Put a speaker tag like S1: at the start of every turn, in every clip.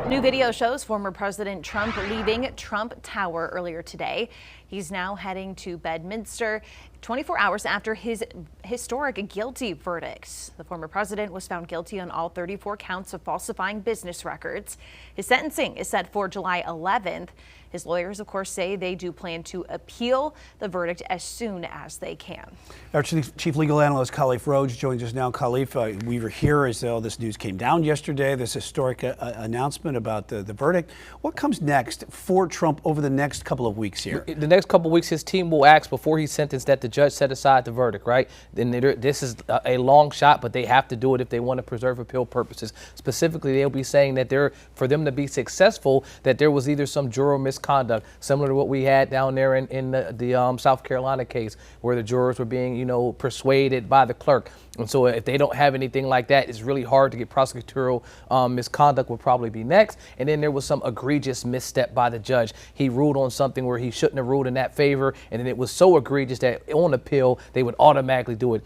S1: New video shows former President Trump leaving Trump Tower earlier today. He's now heading to Bedminster 24 hours after his historic guilty verdict. The former president was found guilty on all 34 counts of falsifying business records. His sentencing is set for July 11th. His lawyers, of course, say they do plan to appeal the verdict as soon as they can.
S2: Our chief legal analyst, Khalif Rhodes, joins us now. Khalif, we were here as this news came down yesterday, this historic announcement about the verdict. What comes next for Trump over the next couple of weeks here?
S3: The next couple of weeks, his team will ask before he's sentenced that the judge set aside the verdict, right? Then this is a long shot, but they have to do it if they want to preserve appeal purposes. Specifically, they'll be saying that for them to be successful, that there was either some juror misconduct, similar to what we had down there in the South Carolina case, where the jurors were being, persuaded by the clerk. And so if they don't have anything like that, it's really hard to get prosecutorial misconduct will probably be next. And then there was some egregious misstep by the judge. He ruled on something where he shouldn't have ruled in that favor, and then it was so egregious that on appeal, they would automatically do it.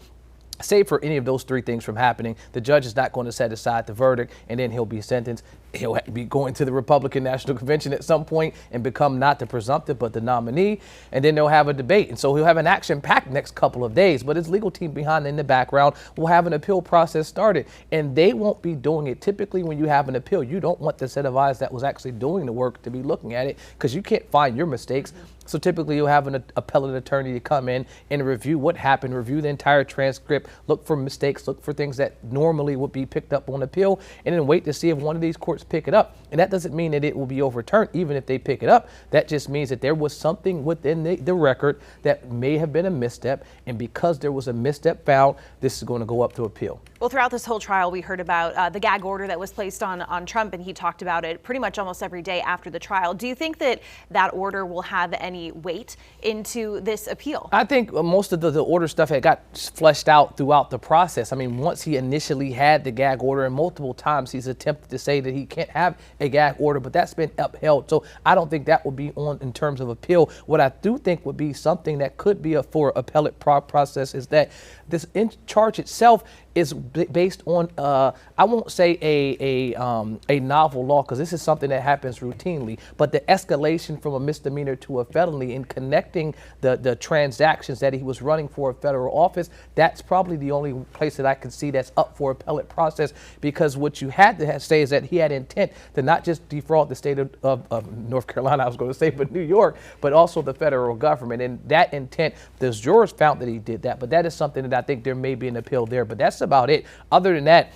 S3: Save for any of those three things from happening, the judge is not going to set aside the verdict, and then he'll be sentenced. He'll be going to the Republican National Convention at some point and become not the presumptive, but the nominee. And then they'll have a debate. And so he'll have an action-packed next couple of days. But his legal team behind in the background will have an appeal process started. And they won't be doing it. Typically, when you have an appeal, you don't want the set of eyes that was actually doing the work to be looking at it, because you can't find your mistakes. So typically you'll have an appellate attorney to come in and review what happened, review the entire transcript, look for mistakes, look for things that normally would be picked up on appeal, and then wait to see if one of these courts pick it up. And that doesn't mean that it will be overturned even if they pick it up. That just means that there was something within the record that may have been a misstep, and because there was a misstep found, this is going to go up to appeal.
S1: Well, throughout this whole trial, we heard about the gag order that was placed on Trump, and he talked about it pretty much almost every day after the trial. Do you think that that order will have any weight into this appeal?
S3: I think most of the order stuff had got fleshed out throughout the process. I mean, once he initially had the gag order, and multiple times he's attempted to say that he can't have a gag order, but that's been upheld. So I don't think that would be on in terms of appeal. What I do think would be something that could be for appellate process is that this charge itself is based on, I won't say a novel law, because this is something that happens routinely, but the escalation from a misdemeanor to a felony in connecting the transactions that he was running for a federal office, that's probably the only place that I can see that's up for appellate process, because what you had to say is that he had intent to not just defraud the state of North Carolina, I was going to say, but New York, but also the federal government. And that intent, the jurors found that he did that, but that is something that I think there may be an appeal there, but that's about it. Other than that,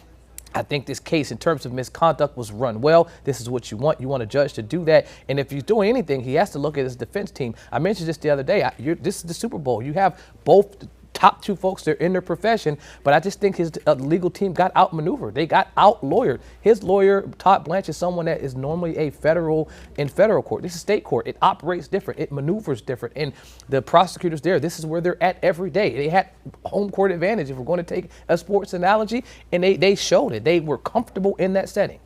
S3: I think this case in terms of misconduct was run well. This is what you want. You want a judge to do that. And if he's doing anything, he has to look at his defense team. I mentioned this the other day. This is the Super Bowl. You have both top two folks, they're in their profession, but I just think his legal team got outmaneuvered. They got out-lawyered. His lawyer, Todd Blanche, is someone that is normally in federal court. This is state court. It operates different. It maneuvers different. And the prosecutors there, this is where they're at every day. They had home court advantage, if we're going to take a sports analogy, and they showed it. They were comfortable in that setting.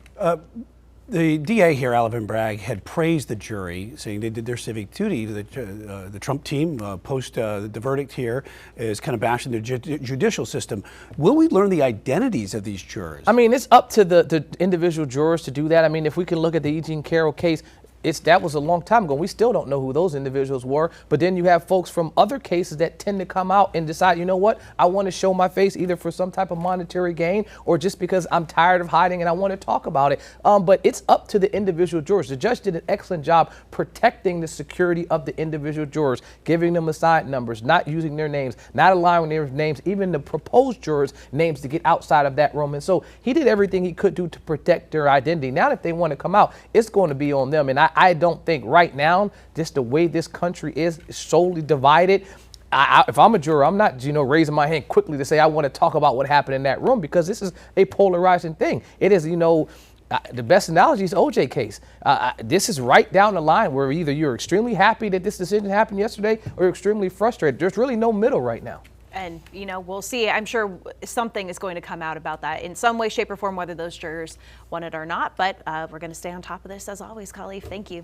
S2: The DA here, Alvin Bragg, had praised the jury, saying they did their civic duty. The Trump team, post the verdict here, is kind of bashing the judicial system. Will we learn the identities of these jurors?
S3: I mean, it's up to the individual jurors to do that. I mean, if we can look at the E. Jean Carroll case, that was a long time ago. We still don't know who those individuals were. But then you have folks from other cases that tend to come out and decide, you know what, I want to show my face either for some type of monetary gain or just because I'm tired of hiding and I want to talk about it. But it's up to the individual jurors. The judge did an excellent job protecting the security of the individual jurors, giving them assigned numbers, not using their names, not allowing their names, even the proposed jurors' names, to get outside of that room. And so he did everything he could do to protect their identity. Now, if they want to come out, it's going to be on them. And I don't think right now, just the way this country is solely divided, if I'm a juror, I'm not, raising my hand quickly to say I want to talk about what happened in that room, because this is a polarizing thing. It is, the best analogy is OJ case. This is right down the line where either you're extremely happy that this decision happened yesterday or you're extremely frustrated. There's really no middle right now.
S1: And, we'll see. I'm sure something is going to come out about that in some way, shape, or form, whether those jurors want it or not. But we're going to stay on top of this, as always, Khalif. Thank you.